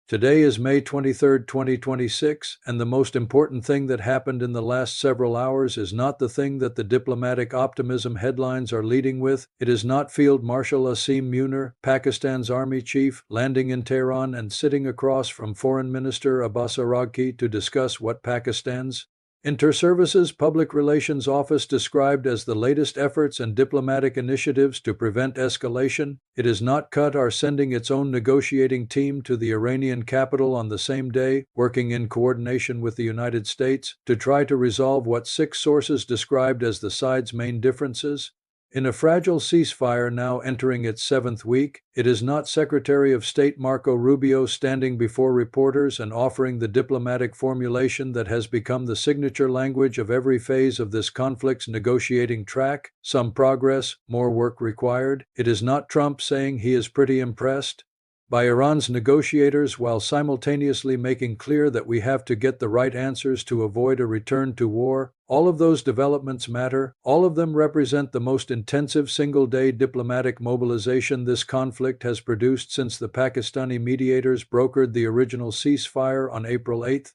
Today is May 23, 2026, and the most important thing that happened in the last several hours is not the thing that the diplomatic optimism headlines are leading with. It is not Field Marshal Asim Munir, Pakistan's Army Chief, landing in Tehran and sitting across from Foreign Minister Abbas Araghchi to discuss what Pakistan's Inter-Services Public Relations Office described as the latest efforts and diplomatic initiatives to prevent escalation. It is not Qatar sending its own negotiating team to the Iranian capital on the same day, working in coordination with the United States, to try to resolve what 6 sources described as the sides' main differences. In a fragile ceasefire now entering its 7th week, it is not Secretary of State Marco Rubio standing before reporters and offering the diplomatic formulation that has become the signature language of every phase of this conflict's negotiating track: some progress, more work required. It is not Trump saying he is pretty impressed by Iran's negotiators while simultaneously making clear that we have to get the right answers to avoid a return to war. All of those developments matter. All of them represent the most intensive single-day diplomatic mobilization this conflict has produced since the Pakistani mediators brokered the original ceasefire on April 8.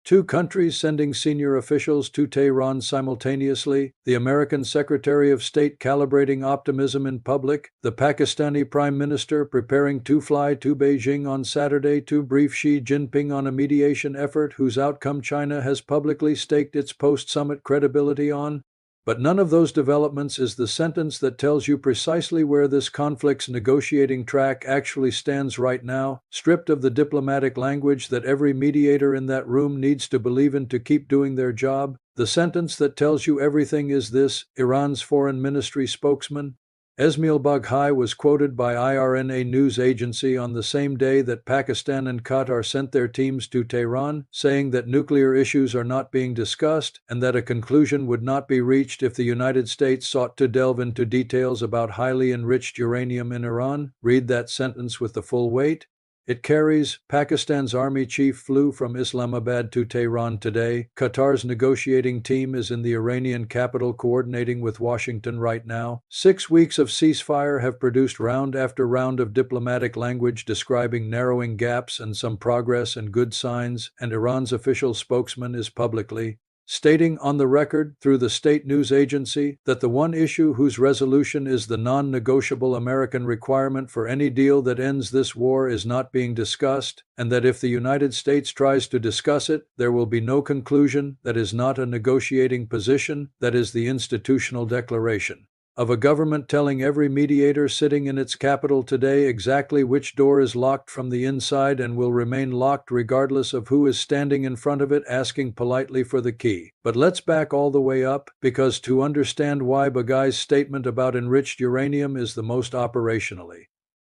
2 countries sending senior officials to Tehran simultaneously, the American Secretary of State calibrating optimism in public, the Pakistani Prime Minister preparing to fly to Beijing on Saturday to brief Xi Jinping on a mediation effort whose outcome China has publicly staked its post-summit credibility on. But none of those developments is the sentence that tells you precisely where this conflict's negotiating track actually stands right now, stripped of the diplomatic language that every mediator in that room needs to believe in to keep doing their job. The sentence that tells you everything is this: Iran's foreign ministry spokesman Esmail Baghai was quoted by IRNA news agency on the same day that Pakistan and Qatar sent their teams to Tehran, saying that nuclear issues are not being discussed and that a conclusion would not be reached if the United States sought to delve into details about highly enriched uranium in Iran. Read that sentence with the full weight it carries. Pakistan's Army Chief flew from Islamabad to Tehran today. Qatar's negotiating team is in the Iranian capital coordinating with Washington right now. 6 weeks of ceasefire have produced round after round of diplomatic language describing narrowing gaps and some progress and good signs, and Iran's official spokesman is publicly stating on the record through the state news agency that the one issue whose resolution is the non-negotiable American requirement for any deal that ends this war is not being discussed, and that if the United States tries to discuss it, there will be no conclusion. That is not a negotiating position, that is the institutional declaration of a government telling every mediator sitting in its capital today exactly which door is locked from the inside and will remain locked regardless of who is standing in front of it asking politely for the key. But let's back all the way up, because to understand why Baghai's statement about enriched uranium is the most operationally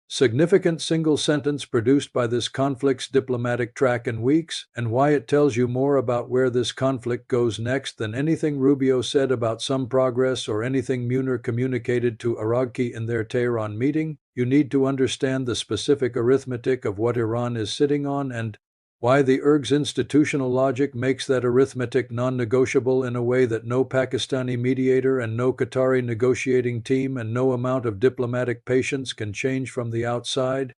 significant single sentence produced by this conflict's diplomatic track in weeks, and why it tells you more about where this conflict goes next than anything Rubio said about some progress or anything Munir communicated to Araghchi in their Tehran meeting, you need to understand the specific arithmetic of what Iran is sitting on and why the IRG's institutional logic makes that arithmetic non-negotiable in a way that no Pakistani mediator and no Qatari negotiating team and no amount of diplomatic patience can change from the outside.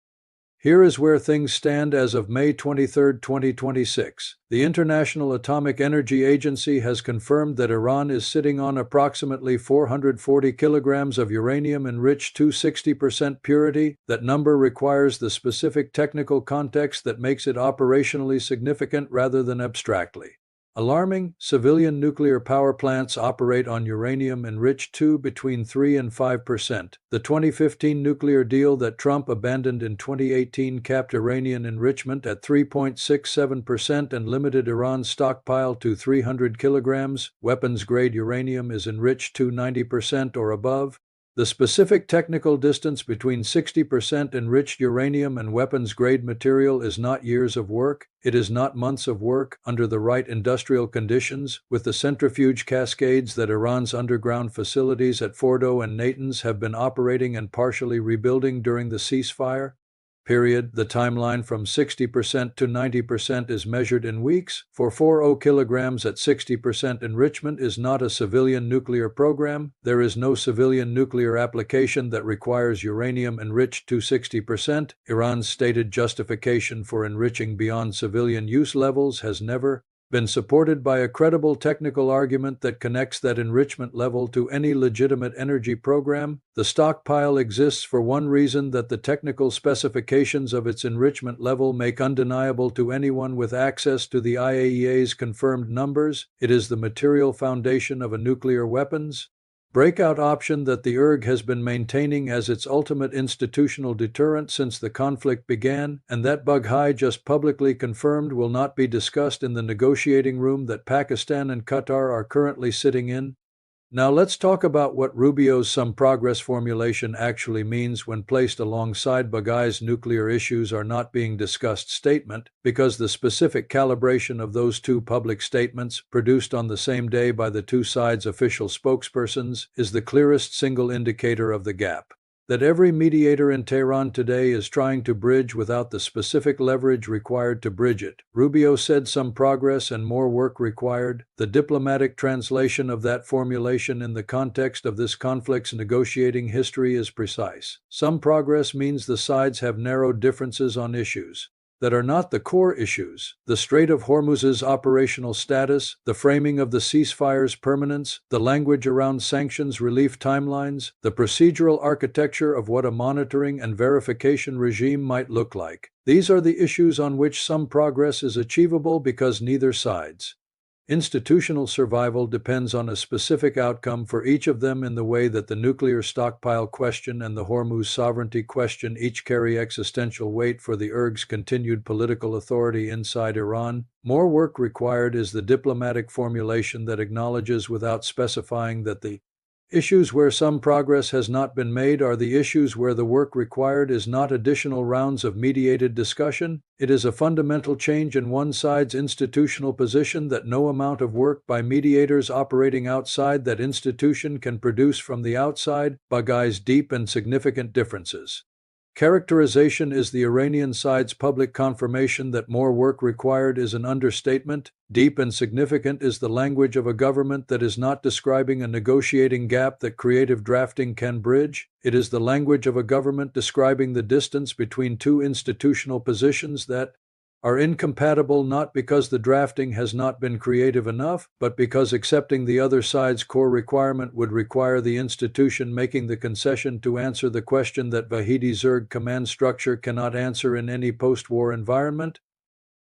Here is where things stand as of May 23, 2026. The International Atomic Energy Agency has confirmed that Iran is sitting on approximately 440 kilograms of uranium enriched to 60% purity. That number requires the specific technical context that makes it operationally significant rather than abstractly alarming. Civilian nuclear power plants operate on uranium enriched to between 3 and 5%. The 2015 nuclear deal that Trump abandoned in 2018 capped Iranian enrichment at 3.67% and limited Iran's stockpile to 300 kilograms. Weapons-grade uranium is enriched to 90% or above. The specific technical distance between 60% enriched uranium and weapons-grade material is not years of work, it is not months of work, under the right industrial conditions, with the centrifuge cascades that Iran's underground facilities at Fordo and Natanz have been operating and partially rebuilding during the ceasefire. Period. The timeline from 60% to 90% is measured in weeks. For 40 kilograms at 60% enrichment is not a civilian nuclear program. There is no civilian nuclear application that requires uranium enriched to 60%. Iran's stated justification for enriching beyond civilian use levels has never been supported by a credible technical argument that connects that enrichment level to any legitimate energy program. The stockpile exists for one reason, that the technical specifications of its enrichment level make undeniable to anyone with access to the IAEA's confirmed numbers. It is the material foundation of a nuclear weapons breakout option that the IRG has been maintaining as its ultimate institutional deterrent since the conflict began, and that Baghai just publicly confirmed will not be discussed in the negotiating room that Pakistan and Qatar are currently sitting in. Now let's talk about what Rubio's some progress formulation actually means when placed alongside Baghai's nuclear issues are not being discussed statement, because the specific calibration of those two public statements, produced on the same day by the two sides' official spokespersons, is the clearest single indicator of the gap that every mediator in Tehran today is trying to bridge without the specific leverage required to bridge it. Rubio said some progress and more work required. The diplomatic translation of that formulation in the context of this conflict's negotiating history is precise. Some progress means the sides have narrowed differences on issues that are not the core issues: the Strait of Hormuz's operational status, the framing of the ceasefire's permanence, the language around sanctions relief timelines, the procedural architecture of what a monitoring and verification regime might look like. These are the issues on which some progress is achievable because neither side's institutional survival depends on a specific outcome for each of them, in the way that the nuclear stockpile question and the Hormuz sovereignty question each carry existential weight for the IRG's continued political authority inside Iran. More work required is the diplomatic formulation that acknowledges without specifying that the issues where some progress has not been made are the issues where the work required is not additional rounds of mediated discussion. It is a fundamental change in one side's institutional position that no amount of work by mediators operating outside that institution can produce from the outside. Baghai's deep and significant differences characterization is the Iranian side's public confirmation that more work required is an understatement. Deep and significant is the language of a government that is not describing a negotiating gap that creative drafting can bridge. It is the language of a government describing the distance between two institutional positions that are incompatible, not because the drafting has not been creative enough, but because accepting the other side's core requirement would require the institution making the concession to answer the question that Vahidi Zerg command structure cannot answer in any post-war environment.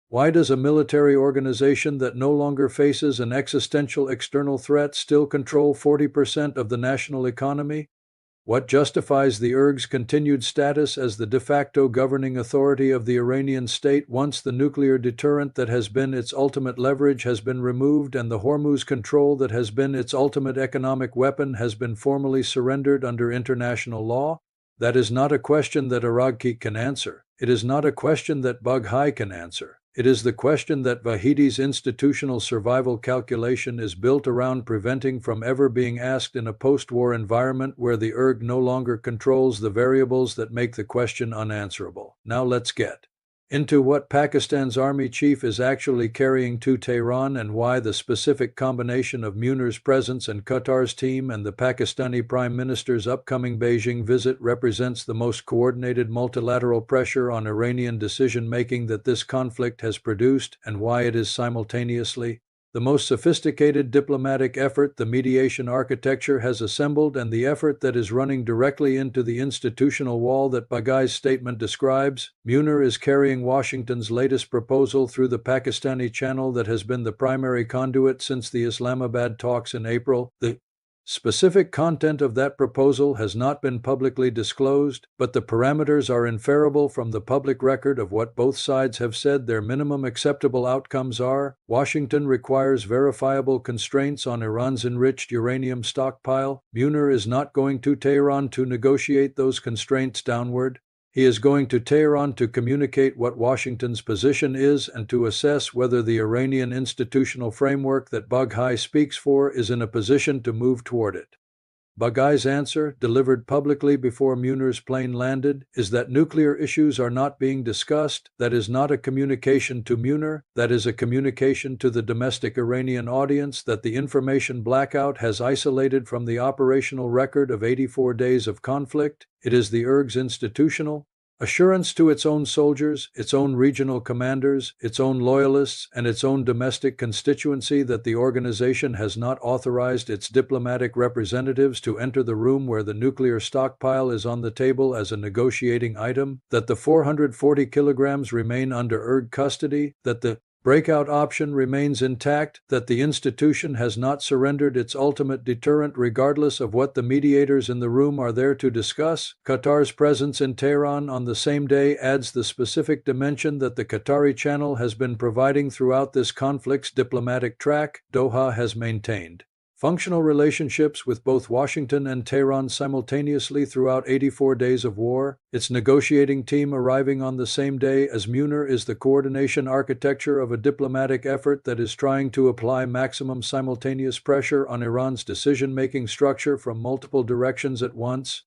Why does a military organization that no longer faces an existential external threat still control 40% of the national economy? What justifies the IRG's continued status as the de facto governing authority of the Iranian state once the nuclear deterrent that has been its ultimate leverage has been removed and the Hormuz control that has been its ultimate economic weapon has been formally surrendered under international law? That is not a question that Araghchi can answer. It is not a question that Baghai can answer. It is the question that Vahidi's institutional survival calculation is built around preventing from ever being asked in a post-war environment where the IRG no longer controls the variables that make the question unanswerable. Now let's get into what Pakistan's Army Chief is actually carrying to Tehran and why the specific combination of Munir's presence and Qatar's team and the Pakistani Prime Minister's upcoming Beijing visit represents the most coordinated multilateral pressure on Iranian decision-making that this conflict has produced, and why it is simultaneously the most sophisticated diplomatic effort the mediation architecture has assembled, and the effort that is running directly into the institutional wall that Baghai's statement describes. Munir is carrying Washington's latest proposal through the Pakistani channel that has been the primary conduit since the Islamabad talks in April. The specific content of that proposal has not been publicly disclosed, but the parameters are inferable from the public record of what both sides have said their minimum acceptable outcomes are. Washington requires verifiable constraints on Iran's enriched uranium stockpile. Munir is not going to Tehran to negotiate those constraints downward. He is going to Tehran to communicate what Washington's position is and to assess whether the Iranian institutional framework that Baghai speaks for is in a position to move toward it. Baghai's answer, delivered publicly before Munir's plane landed, is that nuclear issues are not being discussed. That is not a communication to Munir, that is a communication to the domestic Iranian audience that the information blackout has isolated from the operational record of 84 days of conflict. It is the IRG's institutional assurance to its own soldiers, its own regional commanders, its own loyalists, and its own domestic constituency that the organization has not authorized its diplomatic representatives to enter the room where the nuclear stockpile is on the table as a negotiating item, that the 440 kilograms remain under IRG custody, that the breakout option remains intact, that the institution has not surrendered its ultimate deterrent regardless of what the mediators in the room are there to discuss. Qatar's presence in Tehran on the same day adds the specific dimension that the Qatari channel has been providing throughout this conflict's diplomatic track. Doha has maintained functional relationships with both Washington and Tehran simultaneously throughout 84 days of war. Its negotiating team arriving on the same day as Munir is the coordination architecture of a diplomatic effort that is trying to apply maximum simultaneous pressure on Iran's decision-making structure from multiple directions at once,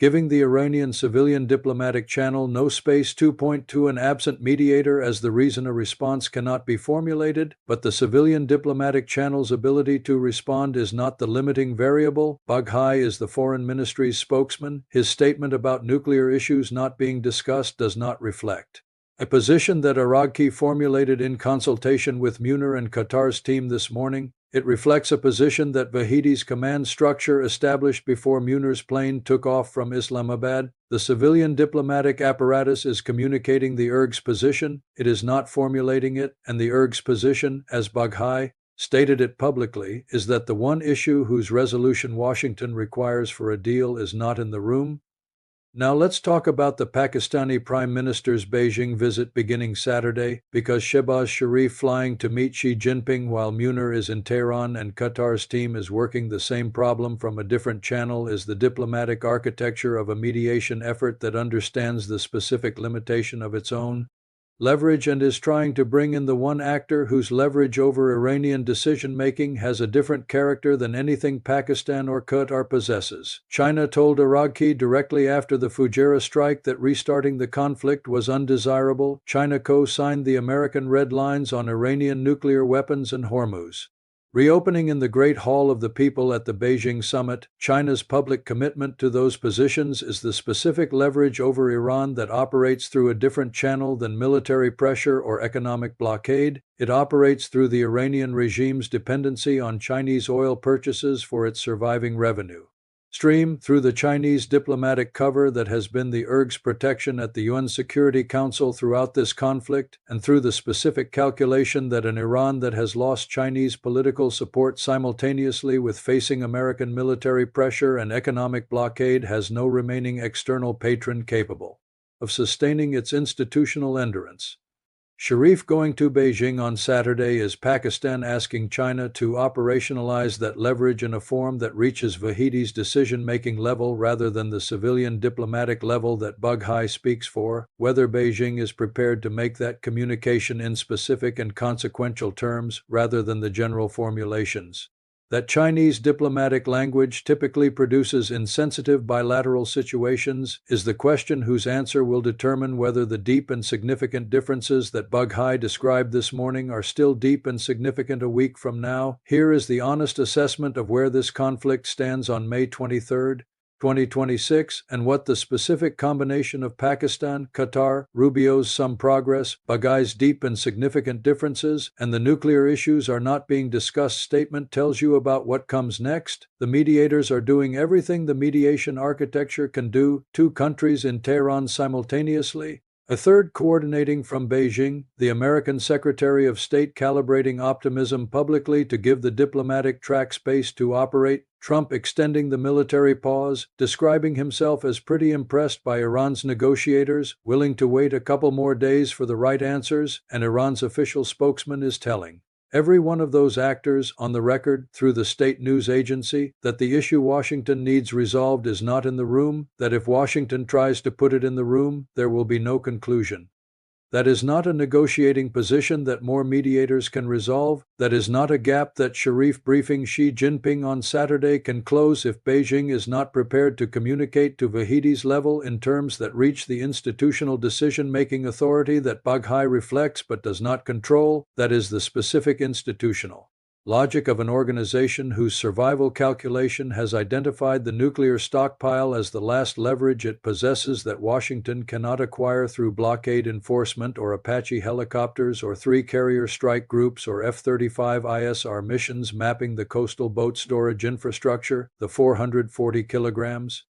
giving the Iranian civilian diplomatic channel no space to point to an absent mediator as the reason a response cannot be formulated, but the civilian diplomatic channel's ability to respond is not the limiting variable. Baghai is the foreign ministry's spokesman. His statement about nuclear issues not being discussed does not reflect a position that Araghchi formulated in consultation with Munir and Qatar's team this morning. It reflects a position that Vahidi's command structure established before Munir's plane took off from Islamabad. The civilian diplomatic apparatus is communicating the IRG's position, it is not formulating it, and the IRG's position, as Baghai stated it publicly, is that the one issue whose resolution Washington requires for a deal is not in the room. Now let's talk about the Pakistani Prime Minister's Beijing visit beginning Saturday, because Shehbaz Sharif flying to meet Xi Jinping while Munir is in Tehran and Qatar's team is working the same problem from a different channel is the diplomatic architecture of a mediation effort that understands the specific limitation of its own leverage and is trying to bring in the one actor whose leverage over Iranian decision-making has a different character than anything Pakistan or Qatar possesses. China told Araghchi directly after the Fujairah strike that restarting the conflict was undesirable. China co-signed the American red lines on Iranian nuclear weapons and Hormuz reopening in the Great Hall of the People at the Beijing summit. China's public commitment to those positions is the specific leverage over Iran that operates through a different channel than military pressure or economic blockade. It operates through the Iranian regime's dependency on Chinese oil purchases for its surviving revenue stream, through the Chinese diplomatic cover that has been the IRG's protection at the UN Security Council throughout this conflict, and through the specific calculation that an Iran that has lost Chinese political support simultaneously with facing American military pressure and economic blockade has no remaining external patron capable of sustaining its institutional endurance. Sharif going to Beijing on Saturday is Pakistan asking China to operationalize that leverage in a form that reaches Vahidi's decision-making level rather than the civilian diplomatic level that Baghai speaks for. Whether Beijing is prepared to make that communication in specific and consequential terms rather than the general formulations that Chinese diplomatic language typically produces in sensitive bilateral situations is the question whose answer will determine whether the deep and significant differences that Baghai described this morning are still deep and significant a week from now. Here is the honest assessment of where this conflict stands on May 23, 2026, and what the specific combination of Pakistan, Qatar, Rubio's some progress, Baghai's deep and significant differences, and the nuclear issues are not being discussed statement tells you about what comes next. The mediators are doing everything the mediation architecture can do, two countries in Tehran simultaneously, a third coordinating from Beijing, the American Secretary of State calibrating optimism publicly to give the diplomatic track space to operate, Trump extending the military pause, describing himself as pretty impressed by Iran's negotiators, willing to wait a couple more days for the right answers, and Iran's official spokesman is telling every one of those actors on the record through the state news agency that the issue Washington needs resolved is not in the room, that if Washington tries to put it in the room, there will be no conclusion. That is not a negotiating position that more mediators can resolve. That is not a gap that Sharif briefing Xi Jinping on Saturday can close if Beijing is not prepared to communicate to Vahidi's level in terms that reach the institutional decision-making authority that Baghai reflects but does not control, that is the specific institutional logic of an organization whose survival calculation has identified the nuclear stockpile as the last leverage it possesses that Washington cannot acquire through blockade enforcement or Apache helicopters or three-carrier strike groups or F-35 ISR missions mapping the coastal boat storage infrastructure, the 440 kilograms.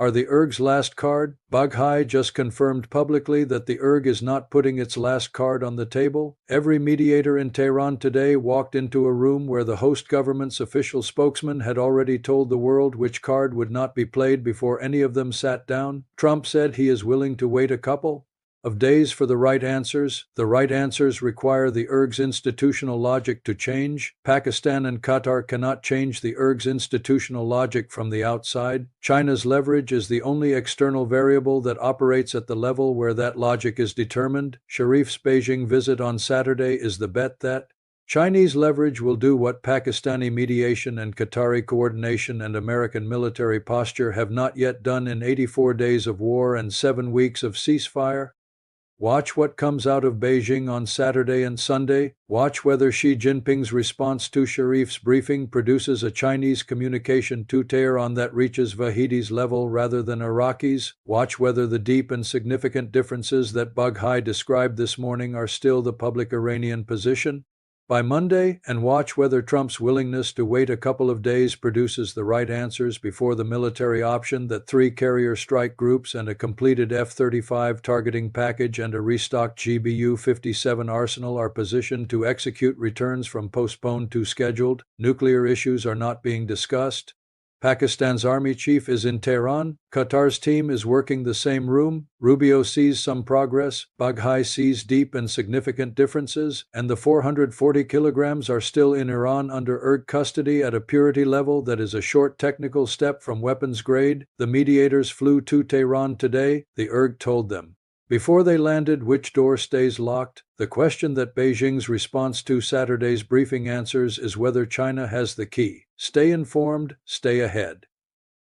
Are the IRG's last card? Baghai just confirmed publicly that the IRG is not putting its last card on the table. Every mediator in Tehran today walked into a room where the host government's official spokesman had already told the world which card would not be played before any of them sat down. Trump said he is willing to wait a couple of days for the right answers. The right answers require the IRG's institutional logic to change. Pakistan and Qatar cannot change the IRG's institutional logic from the outside. China's leverage is the only external variable that operates at the level where that logic is determined. Sharif's Beijing visit on Saturday is the bet that Chinese leverage will do what Pakistani mediation and Qatari coordination and American military posture have not yet done in 84 days of war and 7 weeks of ceasefire. Watch what comes out of Beijing on Saturday and Sunday. Watch whether Xi Jinping's response to Sharif's briefing produces a Chinese communication to Tehran that reaches Vahidi's level rather than Araghchi's. Watch whether the deep and significant differences that Baghai described this morning are still the public Iranian position by Monday, and watch whether Trump's willingness to wait a couple of days produces the right answers before the military option that three-carrier strike groups and a completed F-35 targeting package and a restocked GBU-57 arsenal are positioned to execute returns from postponed to scheduled. Nuclear issues are not being discussed. Pakistan's Army Chief is in Tehran. Qatar's team is working the same room. Rubio sees some progress. Baghai sees deep and significant differences. And the 440 kilograms are still in Iran under IRG custody at a purity level that is a short technical step from weapons grade. The mediators flew to Tehran today, the IRG told them. Before they landed, which door stays locked? The question that Beijing's response to Saturday's briefing answers is whether China has the key. Stay informed, stay ahead.